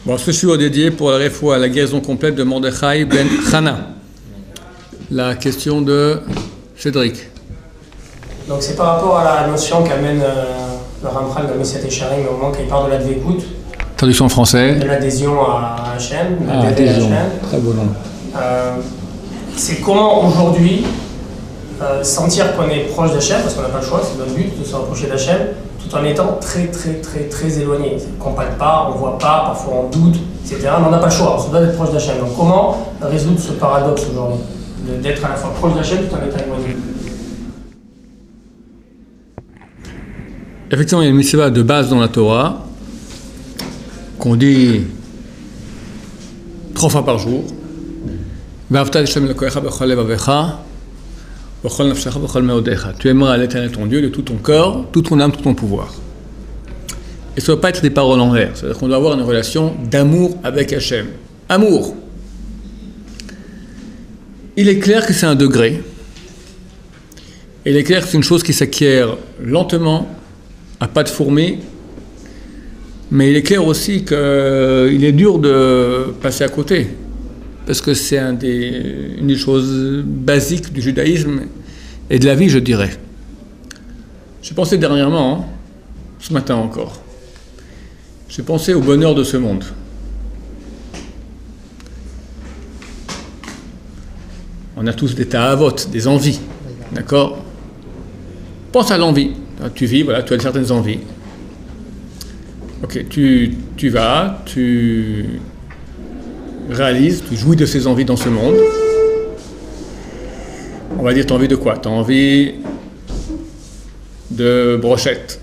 Bon, ce suis dédié pour la réfoua, la guérison complète de Mordechai ben Chana. La question de Cédric. Donc c'est par rapport à la notion qu'amène le Ramchal de Messiat Yesharim au moment qu'il parle de l'advékout. Traduction en français. De l'adhésion à Hachem. Adhésion. Très beau nom. C'est comment aujourd'hui sentir qu'on est proche d'Hachem, parce qu'on n'a pas le choix, c'est notre but de se rapprocher d'Hachem, tout en étant très éloigné. Qu'on ne parle pas, on ne voit pas, parfois on doute, etc. Mais on n'a pas le choix, on se doit d'être proche d'Hachem. Donc comment résoudre ce paradoxe aujourd'hui, d'être à la fois proche d'Hachem tout en étant éloigné? Effectivement, il y a une mitzvah de base dans la Torah qu'on dit 3 fois par jour. Tu aimeras l'Éternel ton Dieu de tout ton corps, toute ton âme, tout ton pouvoir. Et ça ne doit pas être des paroles en l'air. C'est-à-dire qu'on doit avoir une relation d'amour avec Hachem. Amour. Il est clair que c'est un degré. Il est clair que c'est une chose qui s'acquiert lentement, à pas de fourmi. Mais il est clair aussi qu'il est dur de passer à côté. Parce que c'est une des choses basiques du judaïsme et de la vie, je dirais. J'ai pensé dernièrement, ce matin encore, j'ai pensé au bonheur de ce monde. On a tous des ta'avot, des envies, d'accord? Pense à l'envie. Tu vis, voilà, tu as certaines envies. Ok, tu vas, tu réalises, tu jouis de ces envies dans ce monde. On va dire, tu as envie de quoi? Tu as envie de brochettes,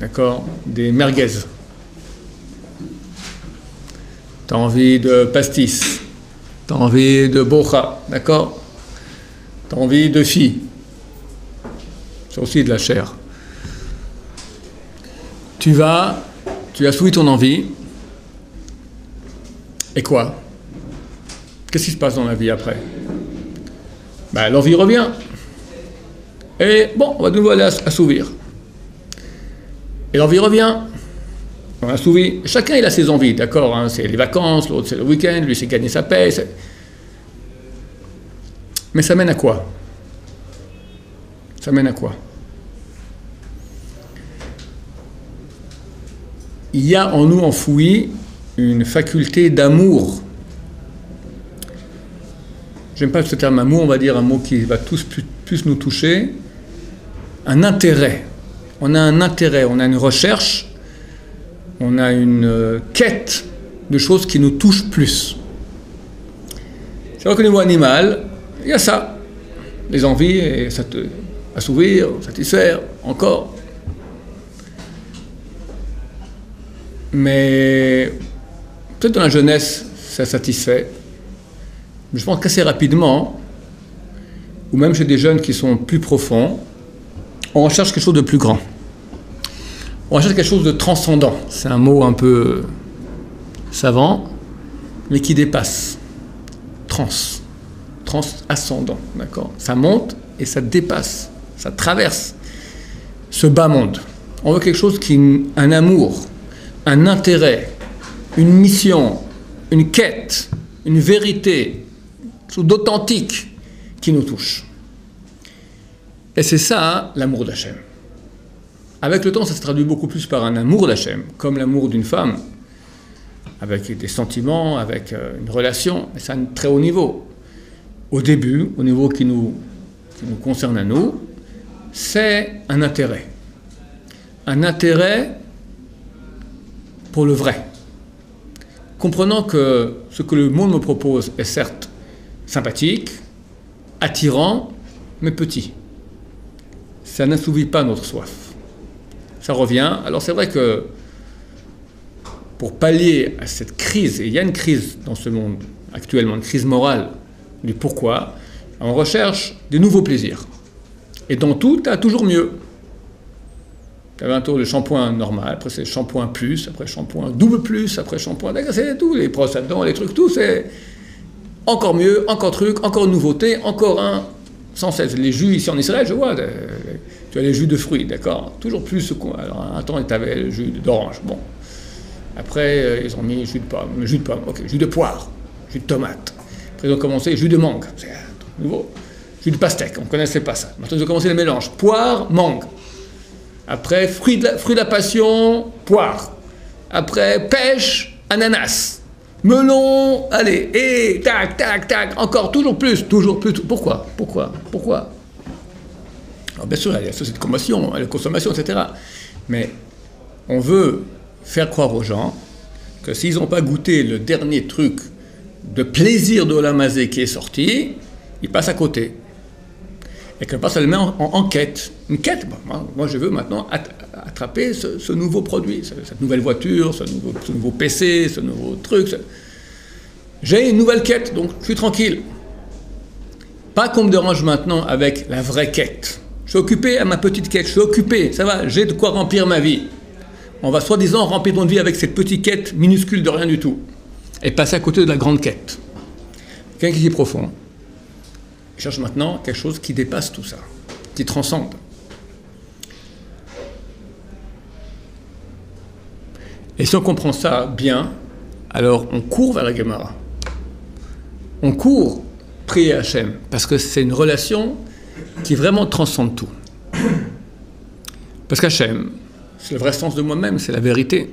d'accord? Des merguez. Tu as envie de pastis. Tu as envie de bocha, d'accord? Tu as envie de filles. C'est aussi de la chair. Tu as souhaité ton envie. Et quoi? Qu'est-ce qui se passe dans la vie après? Ben, l'envie revient. Et bon, on va de nouveau aller assouvir. Et l'envie revient. On assouvit. Chacun il a ses envies, d'accord, hein? C'est les vacances, l'autre c'est le week-end, lui c'est gagner sa paix. Mais ça mène à quoi? Ça mène à quoi? Il y a en nous enfoui une faculté d'amour. J'aime pas ce terme amour, on va dire un mot qui va plus nous toucher. Un intérêt. On a un intérêt, on a une recherche, on a une quête de choses qui nous touchent plus. C'est vrai qu'au niveau animal, il y a ça. Les envies, et ça te assouvir, satisfaire, encore. Mais peut-être dans la jeunesse, ça satisfait. Mais je pense qu'assez rapidement, ou même chez des jeunes qui sont plus profonds, on recherche quelque chose de plus grand. On recherche quelque chose de transcendant. C'est un mot un peu savant, mais qui dépasse. Transcendant, d'accord? Ça monte et ça dépasse, ça traverse ce bas monde. On veut quelque chose un amour, un intérêt, une mission, une quête, une vérité, quelque chose d'authentique qui nous touche. Et c'est ça, l'amour d'Hachem. Avec le temps, ça se traduit beaucoup plus par un amour d'Hachem, comme l'amour d'une femme, avec des sentiments, avec une relation, mais c'est à un très haut niveau. Au début, au niveau qui nous concerne à nous, c'est un intérêt. Un intérêt pour le vrai. Comprenant que ce que le monde me propose est certes sympathique, attirant, mais petit. Ça n'assouvit pas notre soif. Ça revient. Alors c'est vrai que pour pallier à cette crise, et il y a une crise dans ce monde actuellement, une crise morale du pourquoi, on recherche des nouveaux plaisirs. Et dans tout, tu as toujours mieux. Tu avais un tour de shampoing normal, après c'est shampoing plus, après shampoing double plus, après shampoing... C'est tout, les brosses à dents, les trucs, tout, c'est encore mieux, encore truc, encore une nouveauté, encore un, sans cesse. Les jus ici en Israël, je vois, tu as les jus de fruits, d'accord? Toujours plus. Alors un temps, tu avais le jus d'orange, bon. Après, ils ont mis jus de pomme, ok, jus de poire, jus de tomate. Après, ils ont commencé jus de mangue, c'est nouveau. Jus de pastèque, on ne connaissait pas ça. Maintenant, ils ont commencé le mélange, poire, mangue. Après, fruit de la passion, poire. Après, pêche, ananas. Melon, allez, et tac, tac, tac, encore, toujours plus. Pourquoi Alors, bien sûr, il y a la société de consommation, etc. Mais on veut faire croire aux gens que s'ils n'ont pas goûté le dernier truc de plaisir de Olam Hazé qui est sorti, ils passent à côté. Et quelque part, ça le met en quête. Une quête, moi je veux maintenant attraper ce nouveau produit, cette nouvelle voiture, ce nouveau PC, ce nouveau truc. J'ai une nouvelle quête, donc je suis tranquille. Pas qu'on me dérange maintenant avec la vraie quête. Je suis occupé à ma petite quête, je suis occupé, ça va, j'ai de quoi remplir ma vie. On va soi-disant remplir notre vie avec cette petite quête minuscule de rien du tout. Et passer à côté de la grande quête. Quelqu'un qui est profond. Je cherche maintenant quelque chose qui dépasse tout ça, qui transcende. Et si on comprend ça bien, alors on court vers la Gemara. On court prier Hachem, parce que c'est une relation qui vraiment transcende tout. Parce qu'Hachem, c'est le vrai sens de moi-même, c'est la vérité.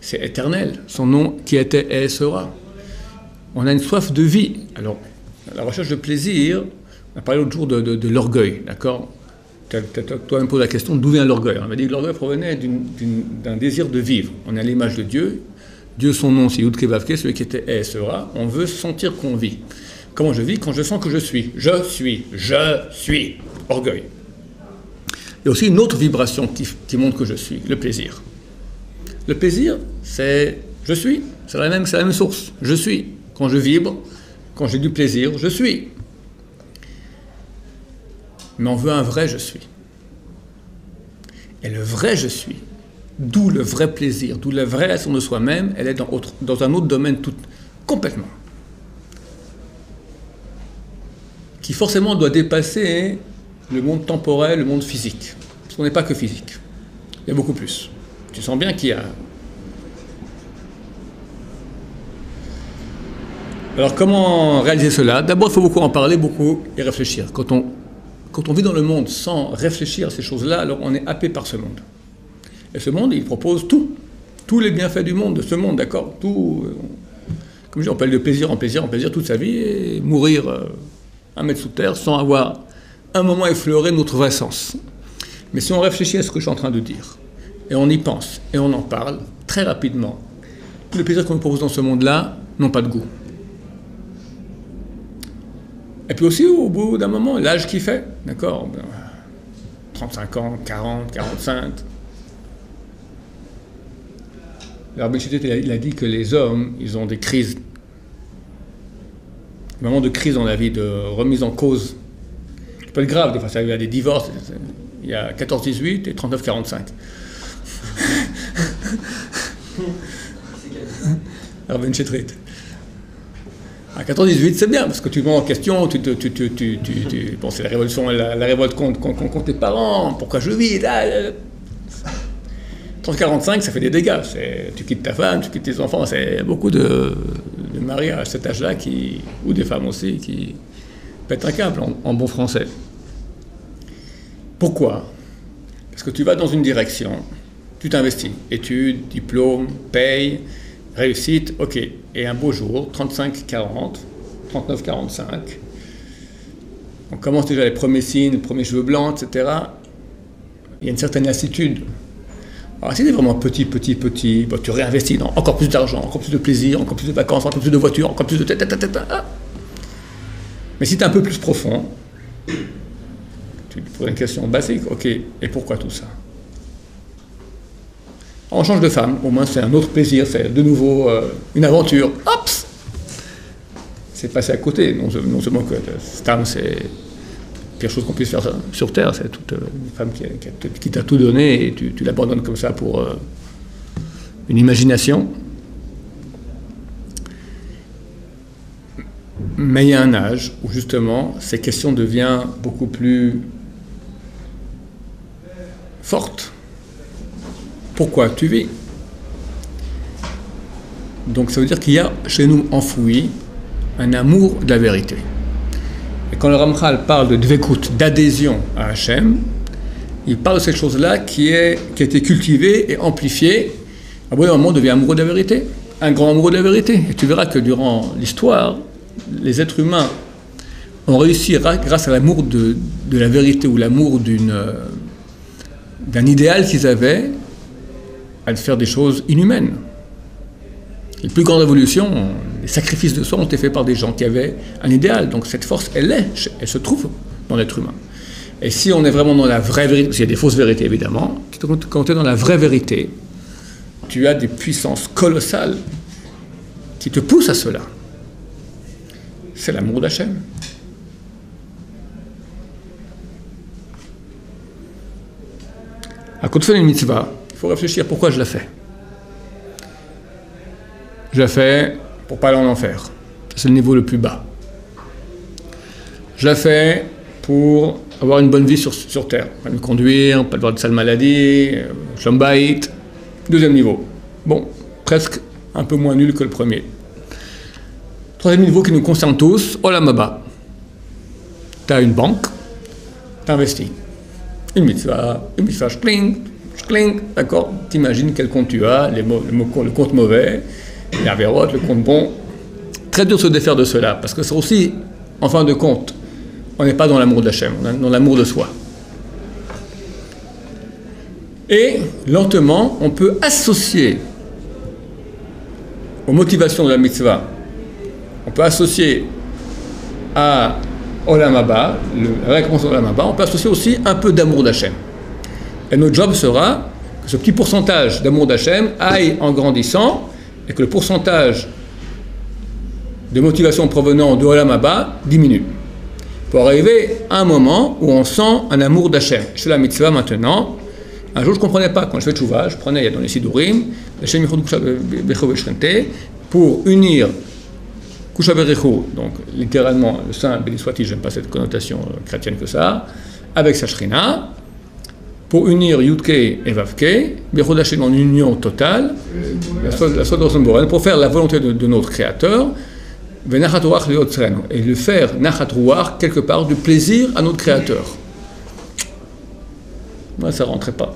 C'est éternel, son nom qui était et sera. On a une soif de vie. Alors, la recherche de plaisir, on a parlé l'autre jour de l'orgueil, d'accord? Toi-même pose la question, d'où vient l'orgueil? On m'a dit que l'orgueil provenait d'un désir de vivre. On est à l'image de Dieu. Dieu, son nom, c'est Yud Kei Vav Kei, celui qui était et sera. On veut sentir qu'on vit. Comment je vis? Quand je sens que je suis. Je suis. Orgueil. Il y a aussi une autre vibration qui montre que je suis, le plaisir. Le plaisir, c'est je suis. C'est la même source. Je suis. Quand je vibre, quand j'ai du plaisir, je suis. Mais on veut un vrai je suis. Et le vrai je suis, d'où le vrai plaisir, d'où la vraie relation de soi-même, elle est dans un autre domaine complètement. Qui forcément doit dépasser le monde temporel, le monde physique. Parce qu'on n'est pas que physique. Il y a beaucoup plus. Tu sens bien qu'il y a... Alors comment réaliser cela? D'abord, il faut beaucoup en parler, beaucoup y réfléchir. Quand on vit dans le monde sans réfléchir à ces choses-là, alors on est happé par ce monde. Et ce monde, il propose tout. Tous les bienfaits du monde, de ce monde, d'accord? Tout, comme je dis, on peut aller de plaisir en plaisir toute sa vie et mourir un mètre sous terre sans avoir un moment effleuré notre vrai sens. Mais si on réfléchit à ce que je suis en train de dire, et on y pense, et on en parle, très rapidement, tous les plaisirs qu'on nous propose dans ce monde-là n'ont pas de goût. Et puis aussi, au bout d'un moment, l'âge qui fait, d'accord, 35 ans, 40, 45. Alors, il a dit que les hommes, ils ont des crises, des moments de crise dans la vie, de remise en cause. Ça peut être grave, des fois, ça arrive à des divorces, il y a 14-18 et 39-45. Alors, Ben Chetrit. À 14-18, c'est bien, parce que tu te mets en question, bon, c'est la révolution, la révolte contre tes parents, pourquoi je vis, là. 30-45, ça fait des dégâts. Tu quittes ta femme, tu quittes tes enfants, c'est beaucoup de maris à cet âge-là, ou des femmes aussi, qui pètent un câble, en bon français. Pourquoi? Parce que tu vas dans une direction, tu t'investis, études, diplômes, paye, réussite, ok. Et un beau jour, 35-40, 39-45, on commence déjà les premiers signes, les premiers cheveux blancs, etc. Il y a une certaine lassitude. Alors si tu es vraiment petit, bon, tu réinvestis dans encore plus d'argent, encore plus de plaisir, encore plus de vacances, encore plus de voitures, encore plus de... Mais si tu es un peu plus profond, tu te poses une question basique, ok, et pourquoi tout ça? On change de femme, au moins c'est un autre plaisir, c'est de nouveau une aventure. Hop! C'est passé à côté. Non seulement que cette femme, c'est la pire chose qu'on puisse faire sur Terre, c'est toute une femme qui t'a tout donné et tu l'abandonnes comme ça pour une imagination. Mais il y a un âge où justement ces questions deviennent beaucoup plus fortes. Pourquoi tu vis? Donc ça veut dire qu'il y a chez nous enfoui un amour de la vérité. Et quand le Ramchal parle de dvekut, d'adhésion à Hachem, il parle de cette chose-là qui a été cultivée et amplifiée. À un moment, on devient amoureux de la vérité, un grand amoureux de la vérité. Et tu verras que durant l'histoire, les êtres humains ont réussi, grâce à l'amour de la vérité ou l'amour d'un idéal qu'ils avaient, à faire des choses inhumaines. Les plus grandes révolutions, les sacrifices de soi ont été faits par des gens qui avaient un idéal. Donc cette force, elle se trouve dans l'être humain. Et si on est vraiment dans la vraie vérité, parce qu'il y a des fausses vérités évidemment, quand tu es dans la vraie vérité, tu as des puissances colossales qui te poussent à cela. C'est l'amour d'Hachem. À côté de une mitzvah, il faut réfléchir pourquoi je la fais. Je la fais pour pas aller en enfer. C'est le niveau le plus bas. Je la fais pour avoir une bonne vie sur Terre. Pas me conduire, pas avoir de sales maladies, shalom bayit. Deuxième niveau. Bon, presque un peu moins nul que le premier. Troisième niveau qui nous concerne tous, olam haba. Tu as une banque, tu investis. Une mitzvah, shkling, d'accord. T'imagines quel compte tu as, le compte mauvais, la vérote, le compte bon. Très dur de se défaire de cela, parce que c'est aussi, en fin de compte, on n'est pas dans l'amour d'Hachem, on est dans l'amour de soi. Et, lentement, on peut associer aux motivations de la mitzvah, on peut associer à Olam Haba, la récompense de Olam Haba, on peut associer aussi un peu d'amour d'Hachem. Et notre job sera que ce petit pourcentage d'amour d'Hachem aille en grandissant et que le pourcentage de motivation provenant de Olam Haba diminue. Pour arriver à un moment où on sent un amour d'Hachem. Je fais la mitzvah maintenant. Un jour, je ne comprenais pas. Quand je fais tchouva, je prenais, il y a dans les Sidurim, pour unir Kusha Berechu, donc littéralement, le saint, béni soit-il, je n'aime pas cette connotation chrétienne que ça, avec sa shrina, pour unir Yudke et Vavke, Bechod Hashem en union totale, la Sodor Borel, pour faire la volonté de notre Créateur, et le faire Nachat Ruach, quelque part, du plaisir à notre Créateur. Moi, ça ne rentrait pas.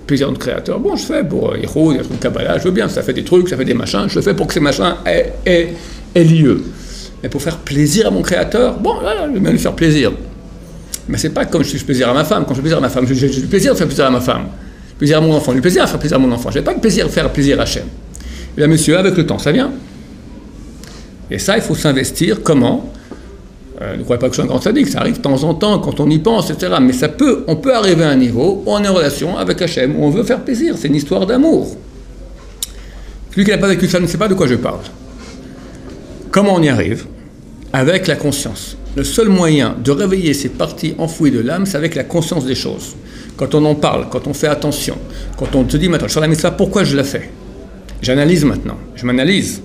Plaisir à notre Créateur. Bon, je fais pour Yehoud, il y a Kabbalah, je veux bien, ça fait des trucs, ça fait des machins, je le fais pour que ces machins aient lieu. Mais pour faire plaisir à mon Créateur, bon, là, je vais bien lui faire plaisir. Mais c'est pas comme je fais plaisir à ma femme. Quand je fais plaisir à ma femme, j'ai du plaisir de faire plaisir à ma femme. Plaisir à mon enfant, du plaisir à faire plaisir à mon enfant. Je n'ai pas de plaisir à faire plaisir à Hachem. Et là, monsieur, avec le temps, ça vient. Et ça, il faut s'investir. Comment ne croyez pas que je suis un grand sadique, ça arrive de temps en temps, quand on y pense, etc. Mais on peut arriver à un niveau où on est en relation avec Hachem, où on veut faire plaisir. C'est une histoire d'amour. Celui qui n'a pas vécu ça ne sait pas de quoi je parle. Comment on y arrive? Avec la conscience. Le seul moyen de réveiller ces parties enfouies de l'âme, c'est avec la conscience des choses. Quand on en parle, quand on fait attention, quand on te dit maintenant, je fais la mitzvah, pourquoi je la fais? J'analyse maintenant, je m'analyse.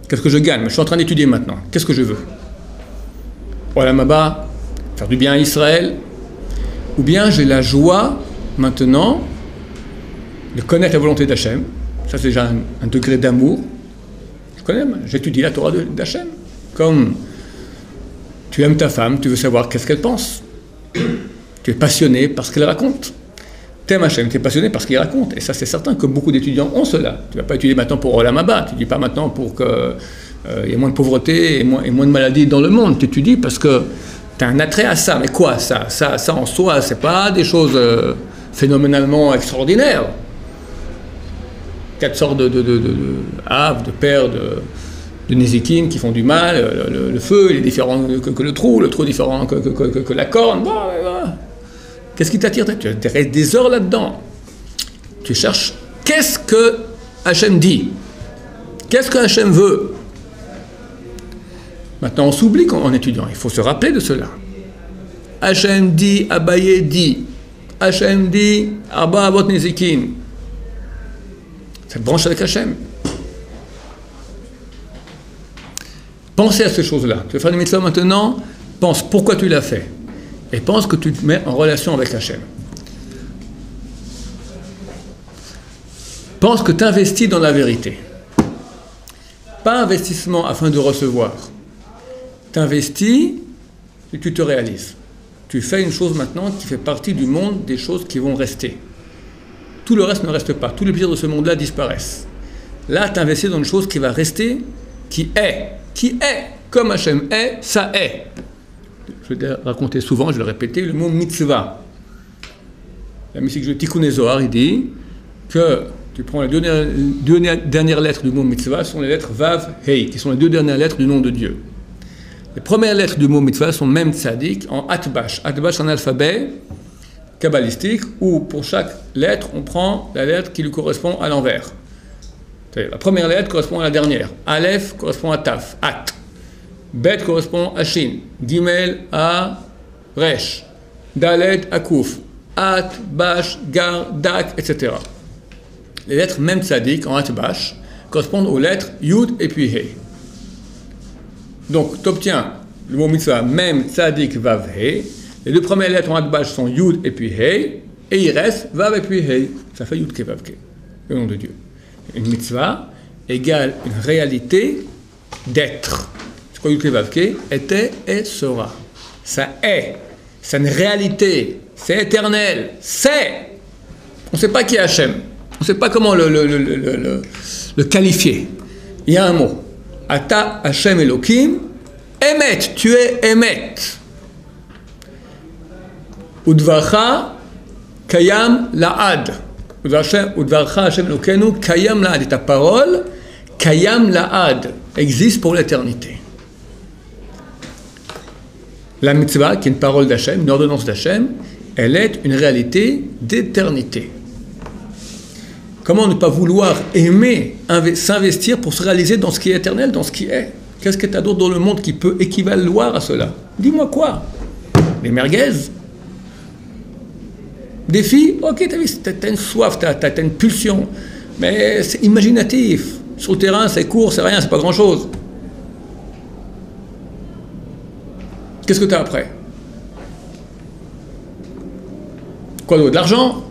Qu'est-ce que je gagne? Je suis en train d'étudier maintenant. Qu'est-ce que je veux? Olam Haba, faire du bien à Israël. Ou bien j'ai la joie maintenant de connaître la volonté d'Hachem. Ça c'est déjà un degré d'amour. Je connais, j'étudie la Torah d'Hachem. Comme tu aimes ta femme, tu veux savoir qu'est-ce qu'elle pense. Tu es passionné par ce qu'elle raconte. Tu aimes Hachem, tu es passionné par ce qu'il raconte. Et ça, c'est certain que beaucoup d'étudiants ont cela. Tu ne vas pas étudier maintenant pour Olam Haba. Tu ne dis pas maintenant pour qu'il y ait moins de pauvreté et moins de maladies dans le monde. Tu étudies parce que tu as un attrait à ça. Mais quoi, ça en soi, ce n'est pas des choses phénoménalement extraordinaires. 4 sortes de pères, de nézikines qui font du mal, le feu, il est différent que le trou est différent que la corne. Bon, qu'est-ce qui t'attire? Tu restes des heures là-dedans. Tu cherches qu'est-ce que Hachem dit, qu'est-ce que Hachem veut. Maintenant, on s'oublie en étudiant, il faut se rappeler de cela. Hachem dit, Abaye dit, Hachem dit, Arba Avot Nezikin. Ça te branche avec Hachem. Pensez à ces choses-là. Tu veux faire une mitzvah maintenant, pense pourquoi tu l'as fait. Et pense que tu te mets en relation avec Hachem. Pense que tu investis dans la vérité. Pas investissement afin de recevoir. Tu investis et tu te réalises. Tu fais une chose maintenant qui fait partie du monde des choses qui vont rester. Tout le reste ne reste pas. Tous les plaisirs de ce monde-là disparaissent. Là, tu investis dans une chose qui va rester, qui est. Qui est. Comme Hachem est, ça est. Je vais le raconter souvent, je vais le répéter, le mot mitzvah. La mystique de Tikkun Zohar, il dit que tu prends les deux dernières lettres du mot mitzvah, ce sont les lettres Vav, Hei, qui sont les deux dernières lettres du nom de Dieu. Les premières lettres du mot mitzvah sont Mem Tzadik en Atbash. Atbash, c'est un alphabet kabbalistique où pour chaque lettre, on prend la lettre qui lui correspond à l'envers. C'est-à-dire, la première lettre correspond à la dernière. Aleph correspond à Taf, At. Bet correspond à Shin. Gimel à Resh. Dalet à Kuf. At, Bash, Gar, Dak, etc. Les lettres Mem Tzadik en Atbash correspondent aux lettres Yud et puis He. Donc, tu obtiens le mot mitzvah Mem Tzadik Vav He. Les deux premières lettres en Atbash sont Yud et puis He. Et il reste Vav et puis He. Ça fait Yud Ke Vav Ke, le nom de Dieu. Une mitzvah égale une réalité d'être. C'est quoi Yud Ke Vav Ke? Était et sera. Ça est. C'est une réalité. C'est éternel. C'est. On ne sait pas qui est Hachem. On ne sait pas comment le qualifier. Il y a un mot. Ata Hachem Elohim. Emet. Tu es Emet. Udvarcha Kayam Laad. Udvarcha Hachem Elokeinu Kayam Laad. Et ta parole, Kayam Laad, existe pour l'éternité. La mitzvah, qui est une parole d'Hachem, une ordonnance d'Hachem, elle est une réalité d'éternité. Comment ne pas vouloir aimer, s'investir pour se réaliser dans ce qui est éternel, dans ce qui est? Qu'est-ce que tu as d'autre dans le monde qui peut équivaloir à cela? Dis-moi quoi? Les merguez? Des filles? Ok, t'as une soif, t'as une pulsion, mais c'est imaginatif. Sur le terrain, c'est court, c'est rien, c'est pas grand-chose. Qu'est-ce que tu as après? Quoi d'autre? De l'argent?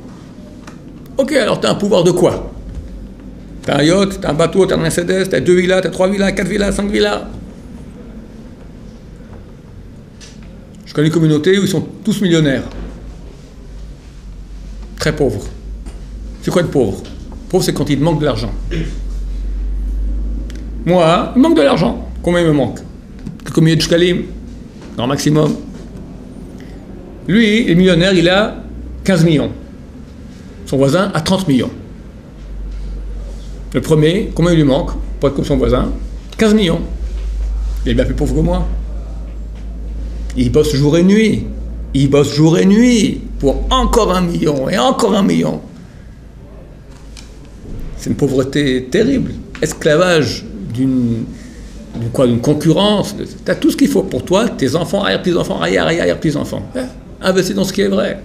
Ok, alors tu as un pouvoir de quoi? Tu as un yacht, tu as un bateau, tu as un Mercedes, tu as 2 villas, tu as 3 villas, 4 villas, 5 villas. Je connais une communauté où ils sont tous millionnaires. Très pauvres. C'est quoi être pauvre? Pauvre, c'est quand il manque de l'argent. Moi, il manque de l'argent. Combien il me manque? Quelques milliers de shkalim, grand maximum. Lui, il est millionnaire, il a 15 millions. Son voisin a 30 millions. Le premier, combien il lui manque pour être comme son voisin? 15 millions. Il est bien plus pauvre que moi. Il bosse jour et nuit. Il bosse jour et nuit pour encore 1 million et encore 1 million. C'est une pauvreté terrible. Esclavage d'une concurrence. Tu as tout ce qu'il faut pour toi, tes enfants, arrière-petits-enfants, arrière-petits-enfants. Investis dans ce qui est vrai.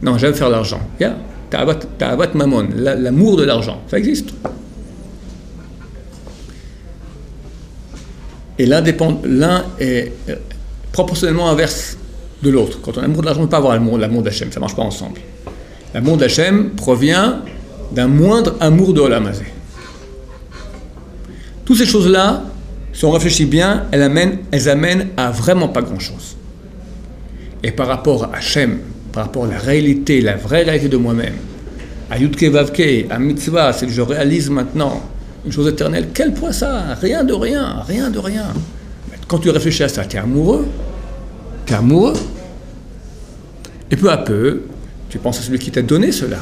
Non, j'aime faire l'argent. Ta'avat mamon, l'amour de l'argent, ça existe. Et l'un est proportionnellement inverse de l'autre. Quand on a l'amour de l'argent, on ne peut pas avoir l'amour d'Hachem, ça ne marche pas ensemble. L'amour d'Hachem provient d'un moindre amour de Olam Hazé. Toutes ces choses-là, si on réfléchit bien, elles amènent à vraiment pas grand-chose. Et par rapport à Hachem, par rapport à la réalité, la vraie réalité de moi-même, à Yud Ke Vav Ke, à Mitzvah, c'est que je réalise maintenant une chose éternelle, quel poids ça? Rien de rien, rien de rien. Quand tu réfléchis à ça, tu es amoureux, et peu à peu, tu penses à celui qui t'a donné cela,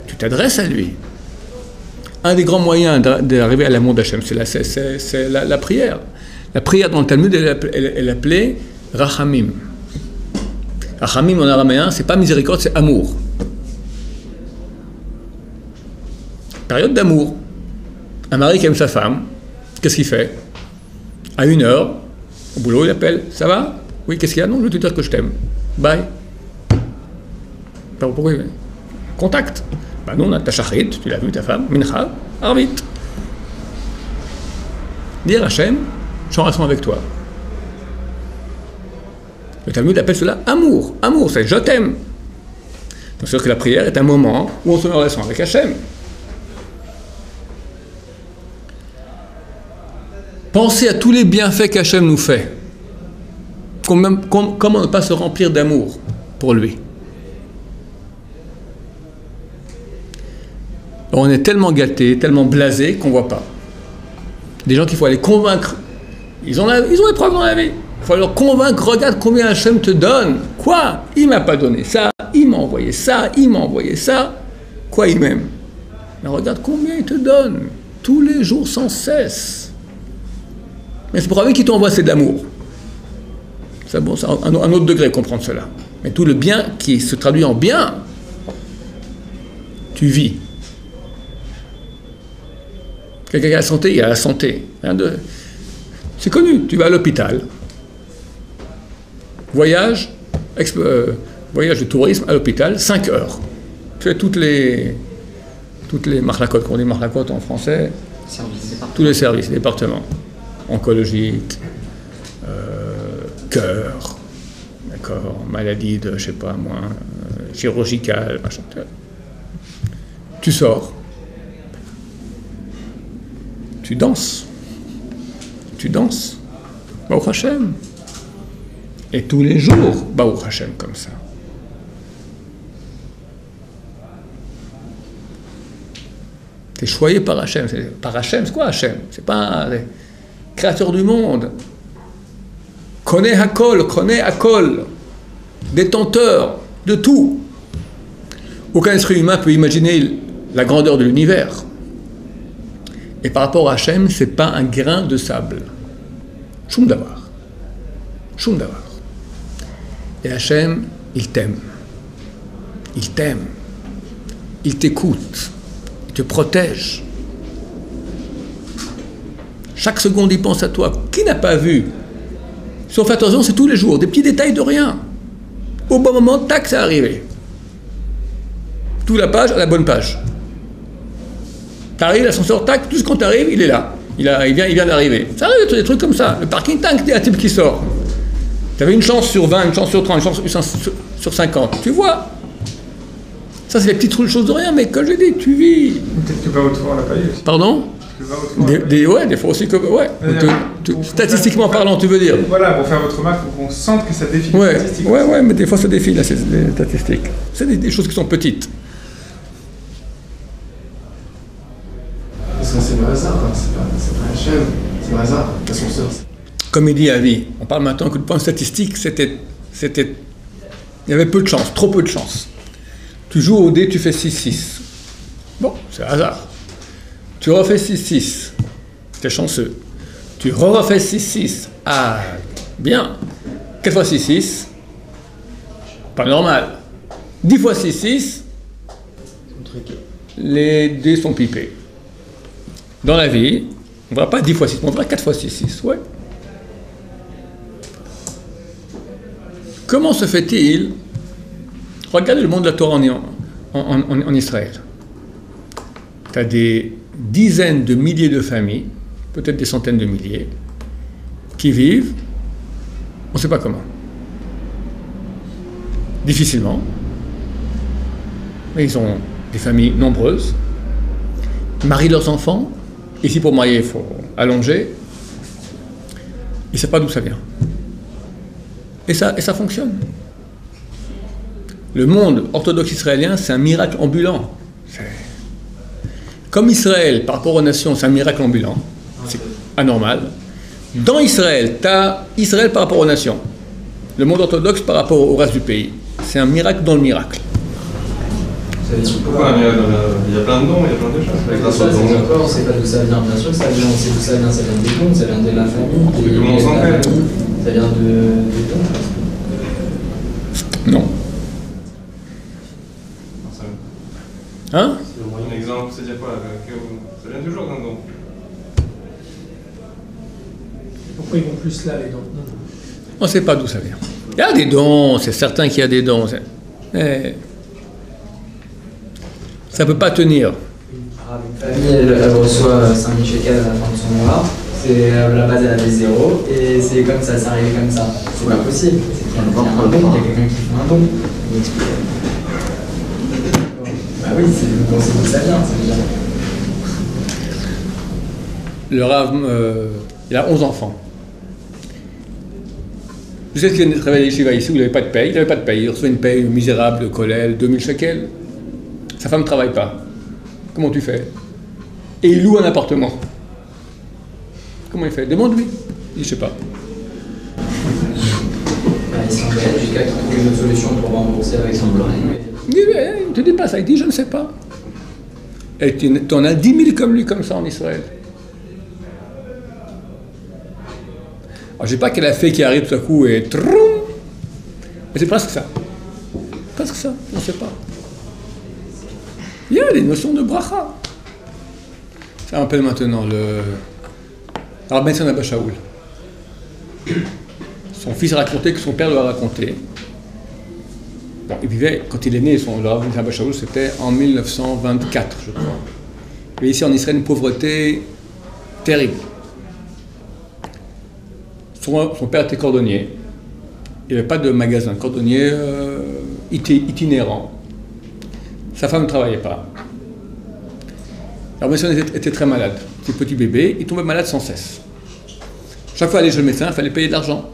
tu t'adresses à lui. Un des grands moyens d'arriver à l'amour d'Hachem, c'est la prière. La prière dans le Talmud, elle est appelée Rachamim. Rachamim en araméen, c'est pas miséricorde, c'est amour. Période d'amour. Un mari qui aime sa femme, qu'est-ce qu'il fait? À 1h, au boulot, il appelle. Ça va? Oui, qu'est-ce qu'il y a? Non, je veux te dire que je t'aime. Bye. Pourquoi? Contact. Ben non, on a ta shachrit, tu l'as vu, ta femme, mincha, arvit. Dire Hachem, je suis en relation avec toi. Le Talmud appelle cela amour. Amour, c'est je t'aime. Donc c'est sûr que la prière est un moment où on se met en relation avec Hachem. Pensez à tous les bienfaits qu'Hachem nous fait. Comment ne pas se remplir d'amour pour lui? On est tellement gâtés, tellement blasés qu'on ne voit pas. Des gens qu'il faut aller convaincre. Ils ont des preuves dans la vie. Il faut leur convaincre, regarde combien Hachem te donne. Quoi? Il ne m'a pas donné ça, il m'a envoyé ça, il m'a envoyé ça. Quoi il m'aime? Mais regarde combien il te donne. Tous les jours sans cesse. Mais c'est pour lui qui t'envoie, c'est de l'amour. C'est bon, c'est un autre degré comprendre cela. Mais tout le bien qui se traduit en bien, tu vis. Quelqu'un qui a la santé, il a la santé. C'est connu, tu vas à l'hôpital. Voyage de tourisme à l'hôpital, 5 heures. Tu fais toutes les marlakot, qu'on dit marlakot en français, tous les services, départements, oncologique, cœur, d'accord, maladie de, je sais pas moi, chirurgicale, machin. Tu sors, tu danses, Baruch Hashem. Et tous les jours, Baruch Hashem comme ça. T'es choyé par Hashem. Par Hashem, c'est quoi Hashem? C'est pas le créateur du monde. Connaît Hakol, détenteur de tout. Aucun être humain peut imaginer la grandeur de l'univers. Et par rapport à Hashem, c'est pas un grain de sable. Shum davar. Et Hachem, il t'aime. Il t'écoute. Il te protège. Chaque seconde, il pense à toi. Qui n'a pas vu? Si on fait attention, c'est tous les jours. Des petits détails de rien. Au bon moment, tac, c'est arrivé. Tout la page à la bonne page. T'arrives, l'ascenseur, tac, tout ce quand t'arrives, il est là. Il vient d'arriver. Ça arrive des trucs comme ça. Le parking, tac, il y a un type qui sort. Tu avais une chance sur 20, une chance sur 30, une chance sur 50. Tu vois? Ça, c'est les petites choses de rien, mais comme je l'ai dit, tu vis. Peut-être que 20 fois, on l'a pas eu aussi. Pardon? Des fois aussi que... Ouais. Statistiquement parlant, tu veux dire? Voilà, pour faire votre remarque, il faut qu'on sente que ça défile les statistiques. Ouais, mais des fois, ça défile, là, c'est les statistiques. C'est des choses qui sont petites. Parce que c'est le hasard, hein. C'est pas Hachem, c'est le hasard, l'ascenseur. Comme il dit Avi, on parle maintenant que le point statistique, il y avait peu de chance, trop peu de chance. Tu joues au dé, tu fais 6-6. Bon, c'est hasard. Tu refais 6-6, t'es chanceux. Tu refais 6-6, ah, bien. 4 fois 6-6, pas normal. 10 fois 6-6, les dés sont pipés. Dans la vie, on ne verra pas 10 fois 6, on verra 4 fois 6-6, ouais. Comment se fait-il? Regardez le monde de la Torah en Israël. Tu as des dizaines de milliers de familles, peut-être des centaines de milliers, qui vivent, on ne sait pas comment. Difficilement. Mais ils ont des familles nombreuses, marient leurs enfants. Ici, pour marier, il faut allonger. Ils ne savent pas d'où ça vient. Et ça fonctionne. Le monde orthodoxe israélien, c'est un miracle ambulant. Comme Israël, par rapport aux nations, c'est un miracle ambulant. C'est anormal. Dans Israël, tu as Israël par rapport aux nations. Le monde orthodoxe par rapport au reste du pays. C'est un miracle dans le miracle. Pourquoi? Il y a plein de dons, il y a plein de choses. Avec grâce aux dons. On ne sait pas d'où ça vient, bien sûr que ça vient, on sait d'où ça vient des dons, ça vient de la famille, Tout le monde s'en fait. Ça vient des dons. Non. Hein? Un exemple, c'est-à-dire quoi? Ça vient toujours d'un don. Pourquoi ils vont plus là, les dons? On ne sait pas d'où ça vient. Il y a des dons, c'est certain qu'il y a des dons. Mais ça ne peut pas tenir. Une famille, elle reçoit 5 000 shekels à la fin de son mois. C'est la base, elle avait 0. Et c'est comme ça, c'est arrivé comme ça. C'est pas possible. C'est qu'il y a un don, il y a quelqu'un qui fait un don. Bah oui, on sait d'où ça vient, c'est bien. Le Rav Il a 11 enfants. Vous savez qu'il travaille à Yeshiva ici, où il n'avait pas de paye. Il n'avait pas de paye. Il reçoit une paye misérable de Kollel, 2000 shekels. Sa femme ne travaille pas. Comment tu fais? Et il loue un appartement. Comment il fait? Demande-lui. Il dit, je sais pas. Il s'engage jusqu'à qu'il trouve une autre solution pour rembourser avec son plan. Il dit, il ne te dit pas ça. Il dit, je ne sais pas. Et tu en as 10 000 comme lui, comme ça, en Israël. Alors, je ne sais pas quelle a fait qui arrive tout à coup et troum, mais c'est presque ça. Presque ça, on ne sait pas. Il y a des notions de bracha. Ça rappelle maintenant le Rabbi Tzon Abba Shaul. Son fils a raconté que son père lui a raconté. Bon, il vivait, quand il est né, le Rabbi Tzon Abba Shaul, c'était en 1924, je crois. Il y avait ici en Israël une pauvreté terrible. Son père était cordonnier. Il n'y avait pas de magasin. Cordonnier itinérant. Sa femme ne travaillait pas. Alors, le médecin était très malade. C'était petit bébé. Il tombait malade sans cesse. Chaque fois, aller chez le médecin, il fallait payer de l'argent.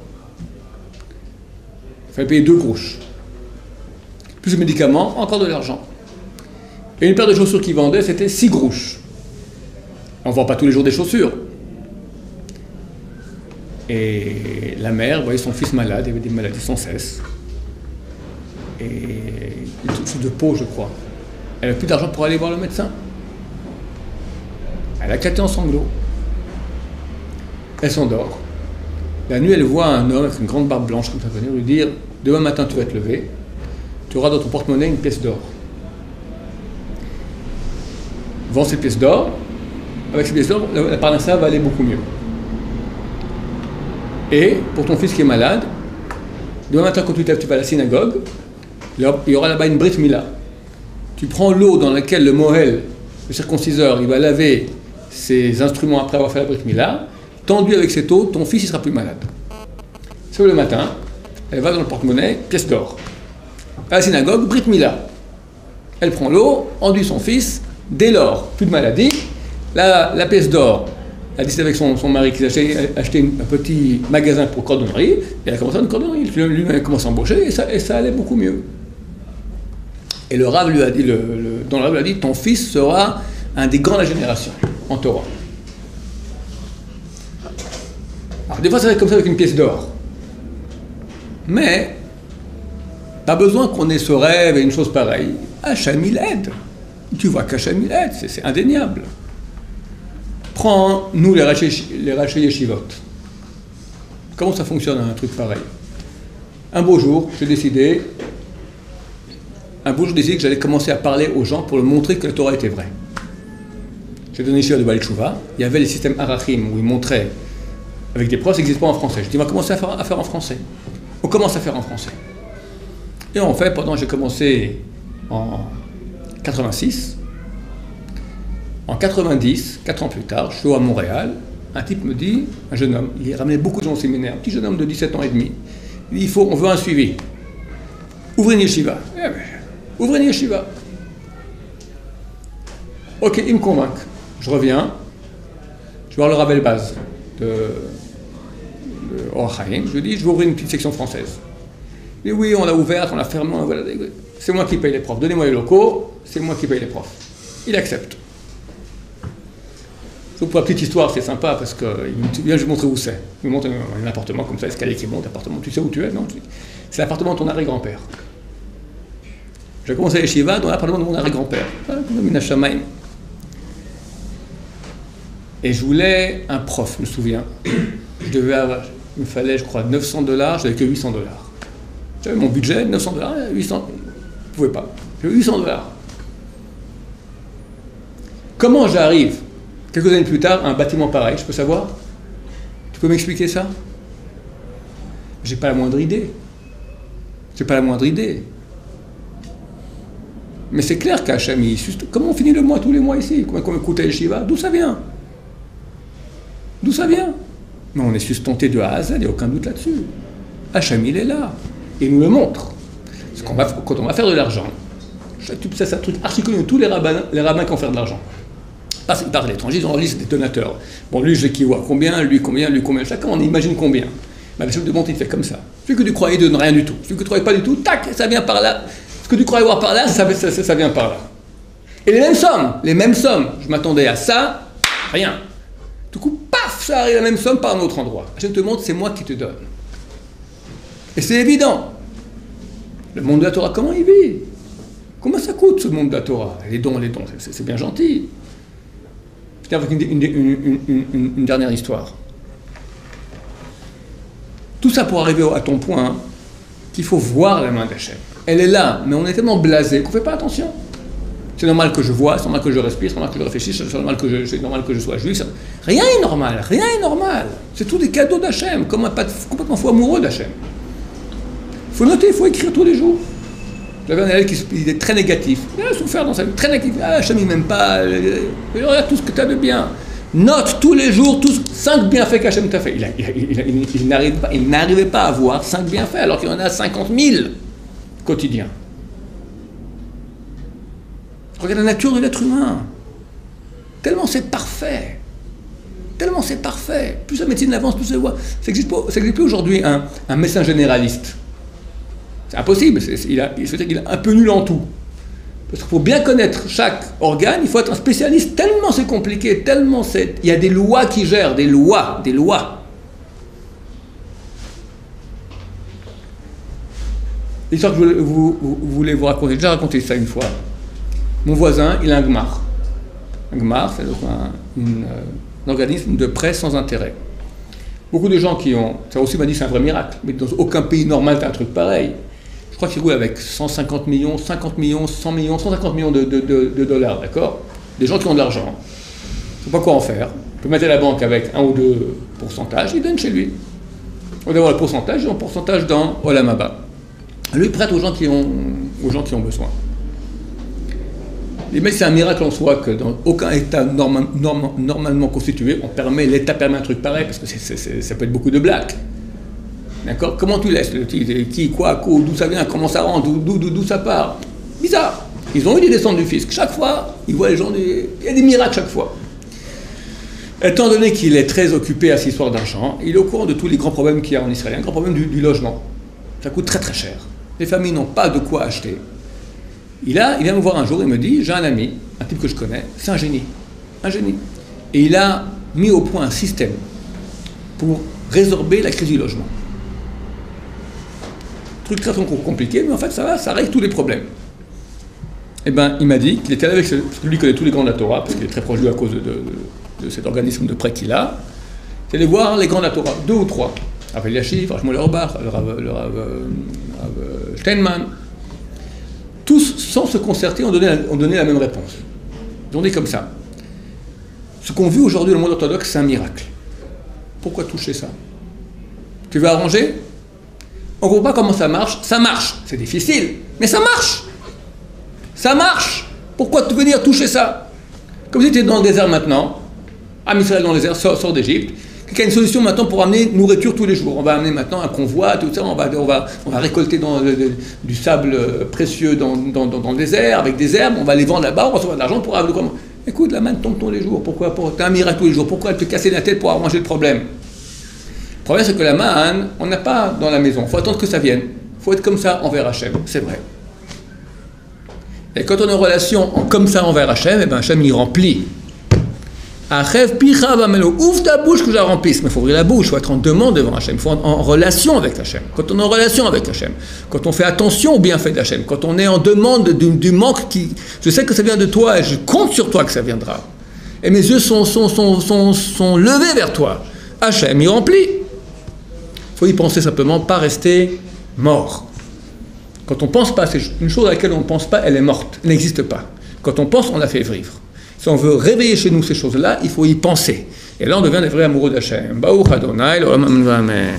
Il fallait payer 2 grouches. Plus de médicaments, encore de l'argent. Et une paire de chaussures qu'il vendait, c'était 6 grouches. On ne vend pas tous les jours des chaussures. Et la mère voyait son fils malade, il avait des maladies sans cesse. Et il souffre de peau, je crois. Elle n'avait plus d'argent pour aller voir le médecin. Elle a éclaté en sanglots. Elle s'endort. La nuit, elle voit un homme avec une grande barbe blanche comme ça venir lui dire « Demain matin, tu vas te lever, tu auras dans ton porte-monnaie une pièce d'or. Vends ces pièces d'or. Avec ces pièces d'or, la parnassa va aller beaucoup mieux. Et pour ton fils qui est malade, demain matin, quand tu t'es, tu vas à la synagogue, il y aura là-bas une brit mila. Tu prends l'eau dans laquelle le mohel, le circonciseur, il va laver ses instruments après avoir fait la brit mila. Tendu avec cette eau, ton fils ne sera plus malade. C'est le matin, elle va dans le porte-monnaie, pièce d'or. À la synagogue, brit mila. Elle prend l'eau, enduit son fils, dès lors, plus de maladie. La pièce d'or, elle a décidé avec son mari qu'ils acheté un petit magasin pour cordonnerie, et elle a commencé une cordonnerie. Lui-même a commencé à embaucher, et ça allait beaucoup mieux. Et le Rav lui a dit, dans le Rav lui a dit, ton fils sera un des grands de la génération, en Torah. Alors, des fois, ça va être comme ça avec une pièce d'or. Mais, pas besoin qu'on ait ce rêve et une chose pareille. Hachem, il aide. Tu vois qu'Hachem, il aide, c'est indéniable. Prends, nous, les rachés yeshivot. Comment ça fonctionne, un truc pareil? Un beau jour, j'ai décidé que j'allais commencer à parler aux gens pour leur montrer que la Torah était vraie. J'ai donné ici à de Baal Tshuva. Il y avait les systèmes Arachim où ils montraient avec des preuves, ça n'existe pas en français. Je dis, on va commencer à faire en français. On commence à faire en français. Et en fait, j'ai commencé en 86. En 90, 4 ans plus tard, je suis à Montréal. Un type me dit, un jeune homme, il ramenait beaucoup de gens au séminaire, un petit jeune homme de 17 ans et demi. Il dit, on veut un suivi. Ouvrez une yeshiva. Ouvrez une yeshiva. Ok, il me convainc. Je reviens. Je vais voir le Rav Elbaz de Or Chaim. Je lui dis, je vais ouvrir une petite section française. Il dit, oui, on l'a ouverte, on l'a fermée. Voilà. C'est moi qui paye les profs. Donnez-moi les locaux, c'est moi qui paye les profs. Il accepte. Pour la petite histoire, c'est sympa parce que je vais montrer où c'est. Il me montre un appartement comme ça, escalier qui monte, appartement. Tu sais où tu es? Non. C'est l'appartement de ton arrière-grand-père. J'ai commencé à yeshiva dans l'appartement de mon arrière-grand-père. Et je voulais un prof, je me souviens. Il me fallait, je crois, $900, j'avais que $800. J'avais mon budget, $900, 800, je ne pouvais pas. J'avais $800. Comment j'arrive, quelques années plus tard, à un bâtiment pareil, je peux savoir? Tu peux m'expliquer ça? J'ai pas la moindre idée. Mais c'est clair qu'Hachem, comment on finit le mois tous les mois ici? Comment on écoute à Yeshiva? D'où ça vient? Mais on est sustenté de A à Z, il n'y a aucun doute là-dessus. Hachem, il est là. Et il nous le montre. Parce quand on va faire de l'argent, c'est un truc archi connu, tous les rabbins qui vont faire de l'argent. Ils partent à l'étranger, ils ont leur liste des donateurs. Bon, lui, je qui vois combien, lui combien, chacun, on imagine combien. Mais Hachem de bonté, il fait comme ça. Celui que tu croyais, il ne donne rien du tout. Celui que tu ne croyais pas du tout, tac, ça vient par là. Ce que tu croyais voir par là, ça vient par là. Et les mêmes sommes. Je m'attendais à ça, rien. Du coup, paf, ça arrive la même somme par un autre endroit. Hachem te montre, c'est moi qui te donne. Et c'est évident. Le monde de la Torah, comment il vit? Comment ça coûte ce monde de la Torah? Les dons, c'est bien gentil. Je tiens avec une dernière histoire. Tout ça pour arriver à ton point qu'il faut voir la main d'Hachem. Elle est là, mais on est tellement blasé qu'on ne fait pas attention. C'est normal que je vois, c'est normal que je respire, c'est normal que je réfléchisse, c'est normal que je sois juif. Rien n'est normal, rien n'est normal. C'est tout des cadeaux d'Hachem, comme un complètement fou amoureux d'Hachem. Il faut noter, il faut écrire tous les jours. J'avais un élève qui est très négatif. Il a souffert dans sa vie, très négatif. Ah, Hachem, il m'aime pas. Regarde tout ce que tu as de bien. Note tous les jours, 5 bienfaits qu'Hachem t'a fait. Il n'arrivait pas à avoir 5 bienfaits, alors qu'il y en a 50 000 quotidiens. Regarde la nature de l'être humain. Tellement c'est parfait. Tellement c'est parfait. Plus la médecine avance, plus ça voit. Ça n'existe plus aujourd'hui un médecin généraliste. C'est impossible. Il se fait qu'il est un peu nul en tout. Parce que pour bien connaître chaque organe, il faut être un spécialiste. Tellement c'est compliqué, tellement c'est... Il y a des lois qui gèrent, des lois. L'histoire que je voulais vous raconter, j'ai déjà raconté ça une fois. Mon voisin, il a un gmar. Un gmar, c'est donc un organisme de prêt sans intérêt. Beaucoup de gens qui ont... Ça aussi m'a dit c'est un vrai miracle. Mais dans aucun pays normal, tu as un truc pareil. Je crois qu'il roule avec 150 millions, 50 millions, 100 millions, 150 millions de dollars, d'accord? Des gens qui ont de l'argent. Il ne sait pas quoi en faire. Il peut mettre à la banque avec 1 ou 2 pourcentages, il donne chez lui. Au lieu d'avoir le pourcentage, ils ont un pourcentage dans Olam Haba. Lui, il prête aux gens qui ont besoin. Mais c'est un miracle en soi que dans aucun État normalement constitué, l'État permet un truc pareil, parce que ça peut être beaucoup de blagues. D'accord? Comment tu laisses qui, quoi, d'où ça vient, comment ça rentre, d'où ça part? Bizarre. Ils ont eu des descentes du fisc. Chaque fois, ils voient les gens, il y a des miracles chaque fois. Étant donné qu'il est très occupé à cette histoire d'argent, il est au courant de tous les grands problèmes qu'il y a en Israël. Un grand problème du logement. Ça coûte très très cher. Les familles n'ont pas de quoi acheter. Il vient me voir un jour, il me dit, j'ai un ami, un type que je connais, c'est un génie. Et il a mis au point un système pour résorber la crise du logement. Truc très compliqué, mais en fait ça règle tous les problèmes. Eh bien, il m'a dit qu'il était avec parce que lui connaît tous les grands de la Torah, parce qu'il est très proche de lui à cause de cet organisme de prêt qu'il a. C'est aller voir les grands de la Torah, 2 ou 3. Rav Eliashiv, Rav Shmuel Auerbach, le Rav Steinman. Tous, sans se concerter, ont donné la même réponse. Ils ont dit comme ça. Ce qu'on vit aujourd'hui dans le monde orthodoxe, c'est un miracle. Pourquoi toucher ça? Tu veux arranger? On ne comprend pas comment ça marche. Ça marche. C'est difficile, mais ça marche. Ça marche. Pourquoi venir toucher ça? Comme si tu es dans le désert maintenant, à Israël dans le désert, sort d'Égypte, qu'il y a une solution maintenant pour amener nourriture tous les jours. On va amener maintenant un convoi, tout ça, on va récolter du sable précieux dans le désert, avec des herbes, on va les vendre là-bas, on va recevoir de l'argent pour avoir comment. Écoute, la manne tombe tous les jours. Pourquoi? T'as un miracle tous les jours. Pourquoi te casser la tête pour arranger le problème? Le problème, c'est que la manne, on n'a pas dans la maison. Il faut attendre que ça vienne. Il faut être comme ça envers Hachem. C'est vrai. Et quand on est en relation comme ça envers Hachem, eh ben Hachem il remplit. Ouvre ta bouche que je la remplisse. Mais il faut ouvrir la bouche, il faut être en demande devant Hachem, il faut être en relation avec Hachem. Quand on est en relation avec Hachem, quand on fait attention au bienfait d'Hachem, quand on est en demande du manque qui... Je sais que ça vient de toi et je compte sur toi que ça viendra. Et mes yeux sont levés vers toi. Hachem, il remplit. Il faut y penser simplement, pas rester mort. Quand on ne pense pas, c'est une chose à laquelle on ne pense pas, elle est morte, elle n'existe pas. Quand on pense, on la fait vivre. Si on veut réveiller chez nous ces choses-là, il faut y penser. Et là, on devient des vrais amoureux d'Hachem. Baruch Adonai, l'olam amen.